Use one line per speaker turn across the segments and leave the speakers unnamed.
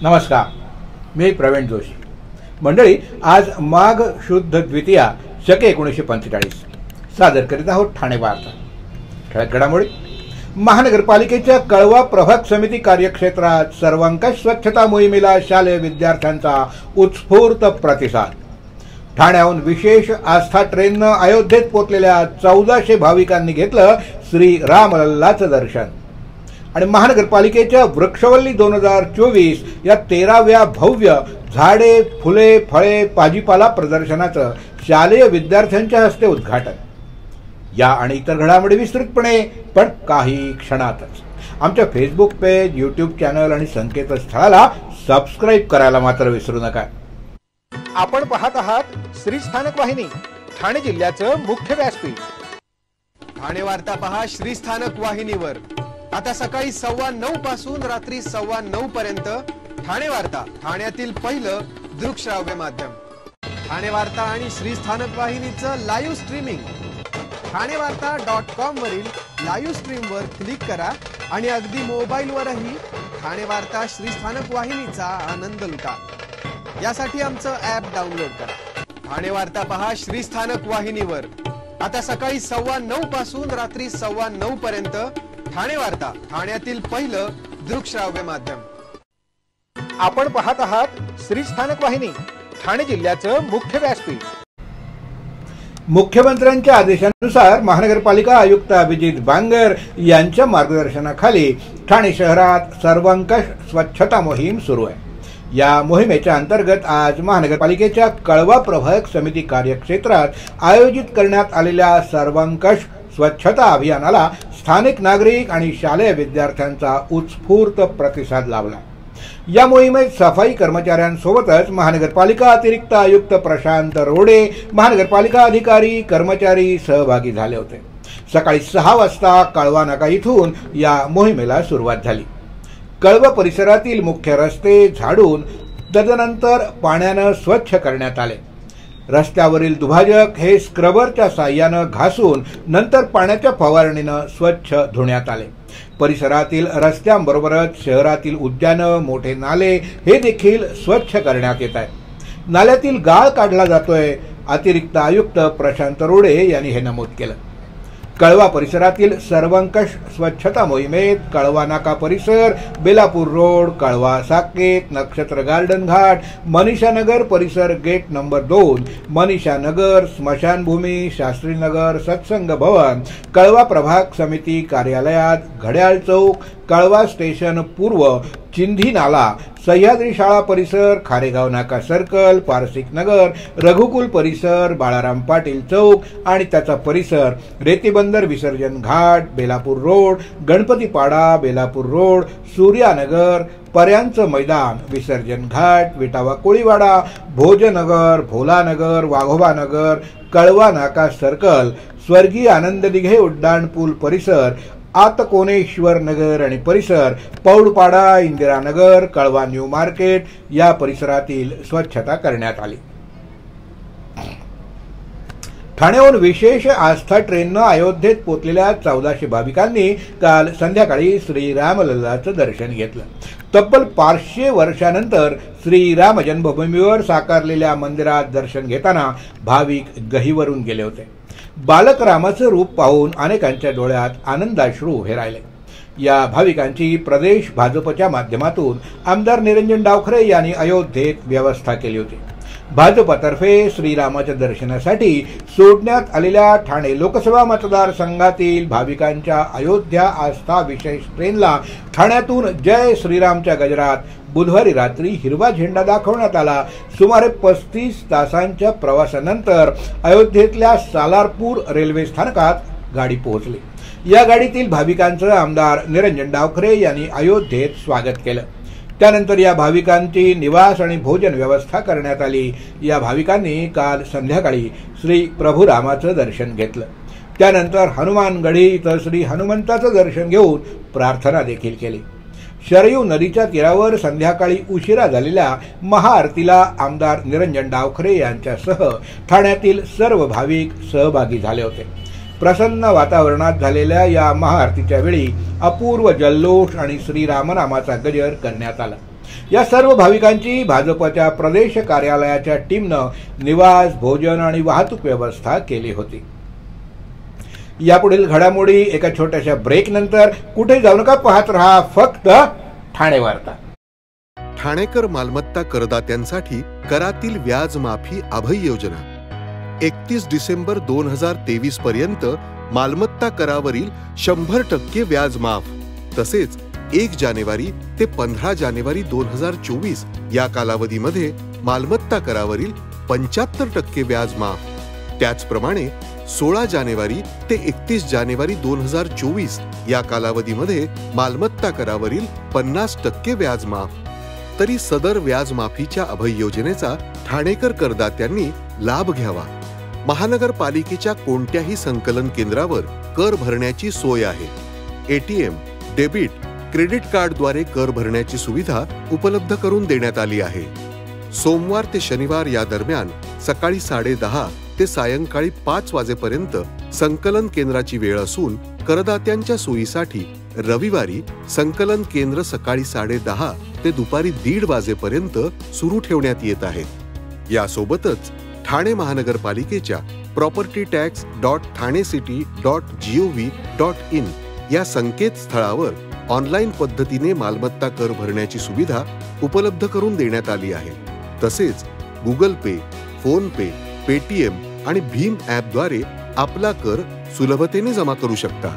नमस्कार, मी प्रवीण जोशी. मंडळी, आज माघ शुद्ध द्वितीया शके 1945 सादर करीत आहोत ठाणे वार्ता. ठळक घडामोडी. महानगरपालिकेच्या कळवा प्रभाग समिती कार्यक्षेत्रात सर्वंकष स्वच्छता मोहिमेला शालेय विद्यार्थ्यांचा उत्स्फूर्त प्रतिसाद. ठाण्याहून विशेष आस्था ट्रेननं अयोध्येत पोचलेल्या 1400 भाविकांनी घेतलं श्री रामलल्लाचं दर्शन. आणि महानगरपालिकेच्या वृक्षवल्ली 2024 या 13व्या भव्य झाडे, फुले, फळे, भाजीपाला प्रदर्शनाचं शालेय विद्यार्थ्यांच्या हस्ते उद्घाटन. या आणि इतर घडामोडी विस्तृतपणे पण काही क्षणातच. आमच्या फेसबुक पेज, यूट्यूब चॅनल आणि संकेतस्थळाला सबस्क्राईब करायला मात्र विसरू नका. आपण पाहत आहात श्री स्थानक वाहिनी, ठाणे जिल्ह्याचं मुख्य व्यासपीठ.
ठाणे वार्ता पहा श्री स्थानक वाहिनीवर. आता सकाळी 9:15 पासून रात्री 9:15 पर्यंत ठाणे वार्ता, ठाण्यातील पहिलं दृकश्राव्य माध्यम. ठाणे वार्ता आणि श्री स्थानक वाहिनीचं लाईव्ह स्ट्रीमिंग. ठाणेवार्ता.com वरील लाईव्ह स्ट्रीम वर क्लिक करा आणि अगदी मोबाईलवरही ठाणे वार्ता श्री स्थानक वाहिनीचा आनंद लुटा. यासाठी आमचं ॲप डाउनलोड करा. ठाणे वार्ता पहा श्री स्थानक वाहिनीवर. आता सकाळी 9:15 पासून रात्री 9:15 पर्यंत ठाणे वार्ता, ठाण्यातील पहिलं दृकश्राव्य माध्यम.
आपण पाहत आहात श्री स्थानक वाहिनी, ठाणे जिल्ह्याचं मुख्य व्यासपीठ. मुख्यमंत्र्यांच्या आदेशानुसार महानगरपालिका आयुक्त अभिजित बांगर यांच्या मार्गदर्शनाखाली ठाणे शहरात सर्वंकष स्वच्छता मोहीम सुरू आहे. या मोहिमेच्या अंतर्गत आज महानगरपालिकेच्या कळवा प्रभाग समिती कार्यक्षेत्रात आयोजित करण्यात आलेल्या सर्वंकष स्वच्छता अभियानाला स्थानिक नागरिक आणि शालेय विद्यार्थ्यांचा उत्स्फूर्त प्रतिसाद लाभला. या मोहिमेत सफाई कर्मचाऱ्यांसोबतच महानगरपालिका अतिरिक्त आयुक्त प्रशांत रोडे, महानगरपालिका अधिकारी, कर्मचारी सहभागी झाले होते. सकाळी 6 वाजता कळवा नाका इथून या मोहिमेला सुरुवात झाली. कळवा परिसरातील मुख्य रस्ते झाडून तदनंतर पाण्यानं स्वच्छ करण्यात आले. रस्त्यावरील दुभाजक हे स्क्रबरच्या साहाय्यानं घासून नंतर पाण्याच्या फवारणीनं स्वच्छ धुण्यात आले. परिसरातील रस्त्यांबरोबरच शहरातील उद्यानं, मोठे नाले हे देखील स्वच्छ करण्यात येत आहेत. नाल्यातील गाळ काढला जातोय. अतिरिक्त आयुक्त प्रशांत रोडे यांनी हे नमूद केलं. कळवा परिसरातील सर्वंकष स्वच्छता मोहिमेत कळवा नाका परिसर, बेलापूर रोड, कळवा साकेत, नक्षत्र गार्डन घाट, मनीषा नगर परिसर गेट नंबर 2, मनीषा नगर, स्मशानभूमी, शास्त्रीनगर, सत्संग भवन, कळवा प्रभाग समिती कार्यालयात, घड्याळ चौक, कळवा स्टेशन पूर्व, चिंधी नाला, सह्याद्री शाळा परिसर, खारेगाव नाका सर्कल, पारसिक नगर, रघुकुल परिसर, बाळाराम पाटील चौक आणि त्याचा परिसर, रेतीबंदर विसर्जन घाट, बेलापूर रोड, गणपतीपाडा, बेलापूर रोड, सूर्यानगर, पर्यांचं मैदान, विसर्जन घाट, विटावा कोळीवाडा, भोजनगर, भोलानगर, वाघोबानगर, कळवा नाका सर्कल, स्वर्गीय आनंद दिघे उड्डाणपूल परिसर, आतकोणेश्वर नगर आणि परिसर, पौडपाडा, इंदिरानगर, कळवा न्यू मार्केट या परिसरातील स्वच्छता करण्यात आली. ठाण्याहून विशेष आस्था ट्रेननं अयोध्येत पोचलेल्या 1400 भाविकांनी काल संध्याकाळी श्री रामलल्लाचं दर्शन घेतलं. तब्बल 500 वर्षानंतर श्रीराम जन्मभूमीवर साकारलेल्या मंदिरात दर्शन घेताना भाविक गहिवरून गेले होते. बालक रामाचं रूप पाहून अनेकांच्या डोळ्यात आनंदाश्रू उभे राहिले. या भाविकांची प्रदेश भाजपच्या माध्यमातून आमदार निरंजन डावखरे यांनी अयोध्येत व्यवस्था केली होती. भाजपतर्फे श्रीरामाच्या दर्शनासाठी सोडण्यात आलेल्या ठाणे लोकसभा मतदारसंघातील भाविकांच्या अयोध्या आस्था विशेष ट्रेनला ठाण्यातून जय श्रीरामच्या गजरात बुधवारी रात्री हिरवा झेंडा दाखवण्यात आला. सुमारे 35 तासांच्या प्रवासानंतर अयोध्येतल्या सालारपूर रेल्वे स्थानकात गाडी पोहोचली. या गाडीतील भाविकांचं आमदार निरंजन डावखरे यांनी अयोध्येत स्वागत केलं. त्यानंतर या भाविकांची निवास आणि भोजन व्यवस्था करण्यात आली. या भाविकांनी काल संध्याकाळी श्री प्रभू रामाचं दर्शन घेतलं. त्यानंतर हनुमानगढी इथं श्री हनुमंताचं दर्शन घेऊन प्रार्थना देखील केली. शरयू नदीच्या तीरावर संध्याकाळी उशिरा झालेल्या महाआरतीला आमदार निरंजन डावखरे यांच्यासह ठाण्यातील सर्व भाविक सहभागी झाले होते. प्रसन्न वातावरणात झालेल्या या महाआरतीच्या वेळी अपूर्व जल्लोष आणि श्रीरामनामाचा गजर करण्यात आला. या सर्व भाविकांची भाजपच्या प्रदेश कार्यालयाच्या टीमनं निवास, भोजन आणि वाहतूक व्यवस्था केली होती. यापुढील घडामोडी एका छोट्याशा ब्रेक नंतर. कुठे जाऊ नका, पाहत रहा फक्त ठाणे वार्ता.
ठाणेकर मालमत्ता करदात्यांसाठी करातील व्याज माफी अभय योजना 31 डिसेंबर 2023 पर्यंत मालमत्ता करावरील 100% व्याज माफ. तसेच 1 जानेवारी ते 15 जानेवारी 2024 या कालावधीमध्ये मालमत्ता करावरील 75% व्याज माफ. त्याचप्रमाणे 16 जानेवारी ते 31 जानेवारी 2024 या कालावधीमध्ये मालमत्ता करावरील 50% व्याज माफ. तरी सदर व्याज माफीच्या अभय योजनेचा ठाणेकर करदात्यांनी लाभ घ्यावा. महानगरपालिकेच्या कोणत्याही संकलन केंद्रावर कर भरण्याची सोय आहे. एटीएम, डेबिट, क्रेडिट कार्डद्वारे कर भरण्याची सुविधा उपलब्ध करून देण्यात आली आहे. सोमवार ते शनिवार या दरम्यान सकाळी 10:30 ते सायंकाळी 5 वाजेपर्यंत संकलन केंद्राची वेळ असून करदात्यांच्या सोयीसाठी रविवारी संकलन केंद्र सकाळी 10:30 ते दुपारी 1:30 वाजेपर्यंत सुरू ठेवण्यात येत आहेत. यासोबतच ठाणे महानगरपालिकेच्या propertytax.thanecity.gov.in या संकेतस्थळावर ऑनलाईन पद्धतीने मालमत्ता कर भरण्याची सुविधा उपलब्ध करून देण्यात आली आहे. तसेच गुगल पे, फोन पे, पेटीएम आणि भीम ॲपद्वारे आपला कर सुलभतेने जमा करू शकता.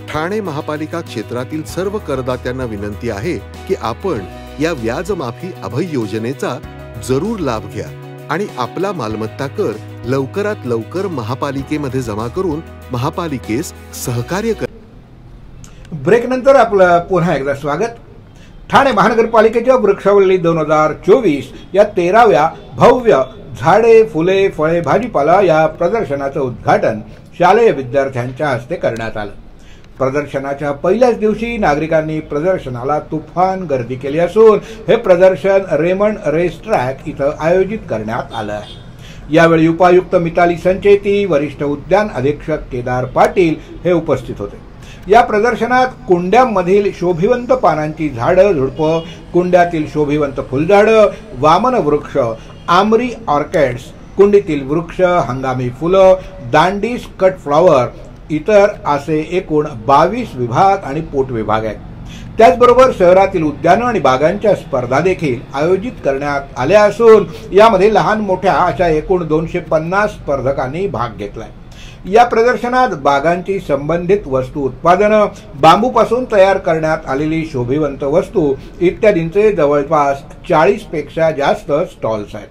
ठाणे महापालिका क्षेत्रातील सर्व करदात्यांना विनंती आहे की आपण या व्याज माफी अभय योजनेचा जरूर लाभ घ्या आणि आपला मालमत्ता कर लवकरात लवकर महापालिकेमध्ये जमा करून महापालिकेस सहकार्य करा.
ब्रेक नंतर आपलं पुन्हा एकदा स्वागत. ठाणे महानगरपालिकेच्या वृक्षावल्ली 2024 या 13व्या भव्य झाडे, फुले, फळे, भाजीपाला या प्रदर्शनाचं उद्घाटन शालेय विद्यार्थ्यांच्या हस्ते करण्यात आलं. प्रदर्शनाच्या पहिल्याच दिवशी नागरिकांनी प्रदर्शनाला तुफान गर्दी केली असून हे प्रदर्शन रेमंड रेस ट्रॅक इथं आयोजित करण्यात आलं आहे. यावेळी उपायुक्त मिताली संचेती, वरिष्ठ उद्यान अधीक्षक केदार पाटील हे उपस्थित होते. या प्रदर्शनात कुंड्यांमधील शोभिवंत पानांची झाडं, झुडपं, कुंड्यातील शोभिवंत फुलझाडं, वामन वृक्ष, आमरी ऑर्किड्स, कुंडीतील वृक्ष, हंगामी फुलं, दांडीस, कट फ्लॉवर इतर असे एकूण 22 विभाग आणि पोट विभाग आहेत. त्याचबरोबर शहरातील उद्यानं आणि बागांच्या स्पर्धा देखील आयोजित करण्यात आल्या असून यामध्ये लहान मोठ्या अशा एकूण 250 स्पर्धकांनी भाग घेतलाय. या प्रदर्शनात बागांची संबंधित वस्तू उत्पादनं, बांबूपासून तयार करण्यात आलेली शोभिवंत वस्तू इत्यादींचे जवळपास 40 पेक्षा जास्त स्टॉल्स आहेत.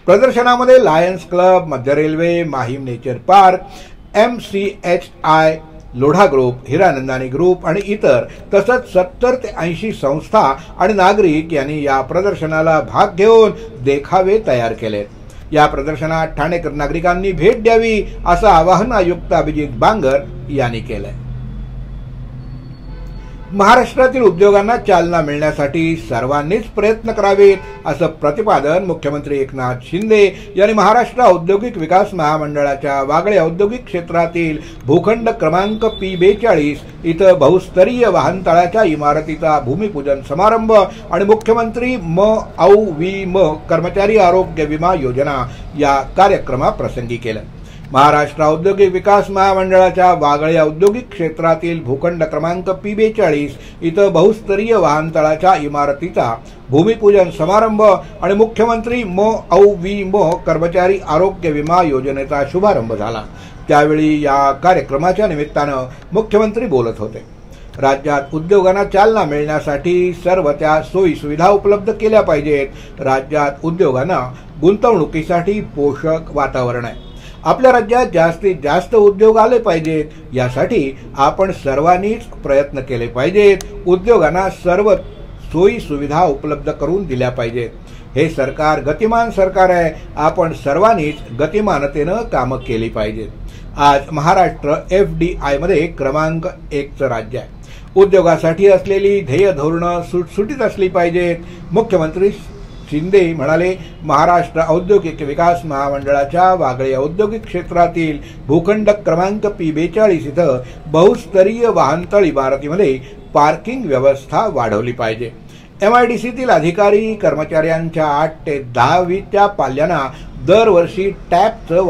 प्रदर्शनामध्ये लायन्स क्लब, मध्य railway, Mahim nature park, MCHI, Lodha group, Hiranandani group आणि इतर तसंच 70 ते 80 संस्था आणि नागरिक यांनी या प्रदर्शनाला भाग घेऊन देखावे तयार केलेत. या प्रदर्शनात ठाणेकर नागरिकांनी भेट द्यावी असं आवाहन आयुक्त अभिजित बांगर यांनी केलंय. महाराष्ट्रातील उद्योगांना चालना मिळण्यासाठी सर्वांनीच प्रयत्न करावेत असं प्रतिपादन मुख्यमंत्री एकनाथ शिंदे यांनी महाराष्ट्र औद्योगिक विकास महामंडळाच्या वागळे औद्योगिक क्षेत्रातील भूखंड क्रमांक P42 इथं बहुस्तरीय वाहनतळाच्या इमारतीचा भूमिपूजन समारंभ आणि मुख्यमंत्री MOU कर्मचारी आरोग्य विमा योजना या कार्यक्रमाप्रसंगी केलं. महाराष्ट्र औद्योगिक विकास महामंडळाच्या वागळे औद्योगिक क्षेत्रातील भूखंड क्रमांक P42 इथं बहुस्तरीय वाहनतळाच्या इमारतीचा भूमिपूजन समारंभ आणि मुख्यमंत्री MOU कर्मचारी आरोग्य विमा योजनेचा शुभारंभ झाला. त्यावेळी या कार्यक्रमाच्या निमित्तानं मुख्यमंत्री बोलत होते. राज्यात उद्योगांना चालना मिळण्यासाठी सर्व त्या सोयी सुविधा उपलब्ध केल्या पाहिजेत. राज्यात उद्योगांना गुंतवणुकीसाठी पोषक वातावरण आहे. आपल्या राज्यात जास्तीत जास्त उद्योग आले पाहिजेत. यासाठी आपण सर्वांनीच प्रयत्न केले पाहिजेत. उद्योगांना सर्व सोयी सुविधा उपलब्ध करून दिल्या पाहिजेत. हे सरकार गतिमान सरकार आहे. आपण सर्वांनीच गतिमानतेनं कामं केली पाहिजेत. आज महाराष्ट्र FDI मध्ये क्रमांक 1चं राज्य आहे. उद्योगासाठी असलेली ध्येय धोरणं सुटसुटीत असली पाहिजेत. मुख्यमंत्री शिंदे म्हणाले, महाराष्ट्र औद्योगिक विकास महामंडळाच्या वागळे औद्योगिक क्षेत्रातील भूखंड क्रमांक P42 इथं बहुस्तरीय वाहनतळ इमारतीमध्ये पार्किंग व्यवस्था वाढवली पाहिजे. MIDCतील अधिकारी कर्मचाऱ्यांच्या 8 ते 10वीच्या पाल्यांना दरवर्षी टॅबचं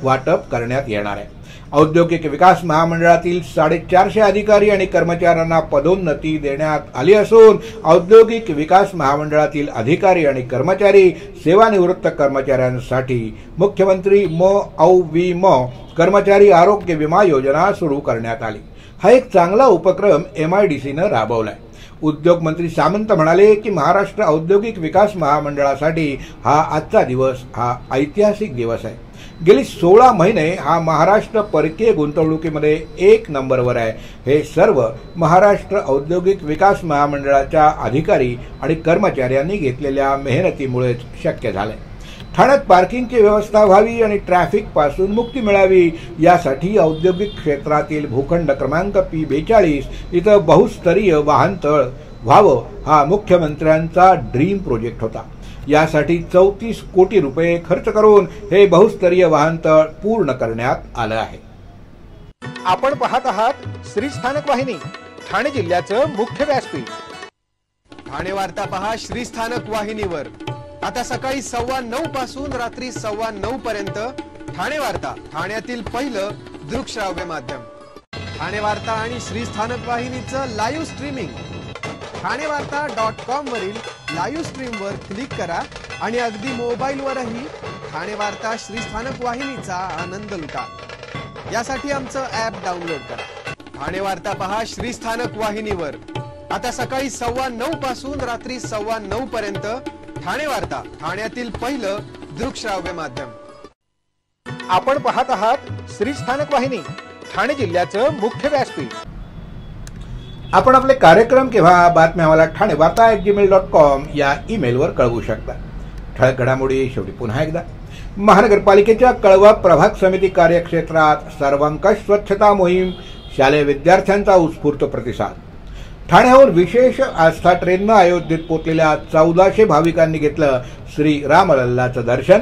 वाटप करण्यात येणार आहे. औद्योगिक विकास महामंडळातील 450 अधिकारी आणि कर्मचाऱ्यांना पदोन्नती देण्यात आली असून औद्योगिक विकास महामंडळातील अधिकारी आणि कर्मचारी सेवानिवृत्त कर्मचाऱ्यांसाठी मुख्यमंत्री MOVM कर्मचारी आरोग्य विमा योजना सुरू करण्यात आली. हा एक चांगला उपक्रम MIDCनं राबवलाय. उद्योग मंत्री सामंत म्हणाले की महाराष्ट्र औद्योगिक विकास महामंडळासाठी हा आजचा दिवस हा ऐतिहासिक दिवस आहे. गेली 16 महिने हा महाराष्ट्र परकीय गुंतवणुकीमध्ये 1 नंबरवर आहे. हे सर्व महाराष्ट्र औद्योगिक विकास महामंडळाच्या अधिकारी आणि कर्मचाऱ्यांनी घेतलेल्या मेहनतीमुळेच शक्य झाले. ठाण्यात पार्किंगची व्यवस्था व्हावी आणि ट्रॅफिक पासून मुक्ती मिळावी यासाठी औद्योगिक क्षेत्रातील भूखंड क्रमांक P42 इथं बहुस्तरीय वाहनतळ व्हावं हा मुख्यमंत्र्यांचा ड्रीम प्रोजेक्ट होता. यासाठी 34 कोटी रुपये खर्च करून हे बहुस्तरीय वाहनतळ पूर्ण करण्यात आलं आहे.
आपण पाहत आहात श्री स्थानक वाहिनी, ठाणे जिल्ह्याचं मुख्य व्यासपीठ.
ठाणे वार्ता पहा श्री स्थानक वाहिनीवर. आता सकाळी 9:15 पासून रात्री 9:15 पर्यंत ठाणे वार्ता, ठाण्यातील पहिलं दृकश्राव्य माध्यम. ठाणे वार्ता आणि श्री स्थानक वाहिनीचं लाईव्ह स्ट्रीमिंग ठाणेवार्ता.com वरील लाईव्ह स्ट्रीमवर क्लिक करा आणि अगदी मोबाईलवरही ठाणे वार्ता श्री स्थानक वाहिनीचा आनंद लुटा. यासाठी आमचं ॲप डाउनलोड करा. ठाणे वार्ता पहा श्री स्थानक वाहिनीवर. आता सकाळी 9:15 पासून रात्री 9:15 पर्यंत ठाणे वार्ता, ठाण्यातील पहिलं दृकश्राव्य माध्यम.
आपण पाहत आहात श्री स्थानक वाहिनी, ठाणे जिल्ह्याचं मुख्य व्यासपीठ.
आपण आपले कार्यक्रम किंवा बातम्या आम्हाला ठाणेवार्ता@gmail.com या ईमेलवर कळवू शकता. ठळक घडामोडी शेवटी पुन्हा एकदा. महानगरपालिकेच्या कळवा प्रभाग समिती कार्यक्षेत्रात सर्वंकष स्वच्छता मोहीम, शालेय विद्यार्थ्यांचा उत्स्फूर्त प्रतिसाद. ठाण्याहून विशेष आस्था ट्रेननं अयोध्येत पोचलेल्या 1400 भाविकांनी घेतलं श्री रामलल्लाचं दर्शन.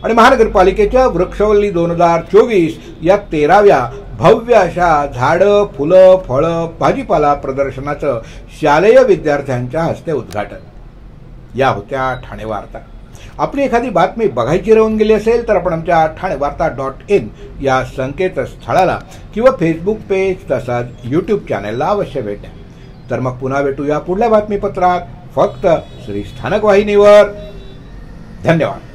आणि महानगरपालिकेच्या वृक्षवल्ली 2024 या 13व्या भव्य अशा झाडं, फुलं, फळं, भाजीपाला प्रदर्शनाचं शालेय विद्यार्थ्यांच्या हस्ते उद्घाटन. या होत्या ठाणे वार्ता. आपली एखादी बातमी बघायची राहून गेली असेल तर आपण आमच्या ठाणेवार्ता.in या संकेतस्थळाला किंवा फेसबुक पेज तसंच YouTube चॅनलला अवश्य भेट द्या. तर मग पुन्हा भेटूया पुढल्या बातमीपत्रात फक्त श्री स्थानक वाहिनीवर. धन्यवाद.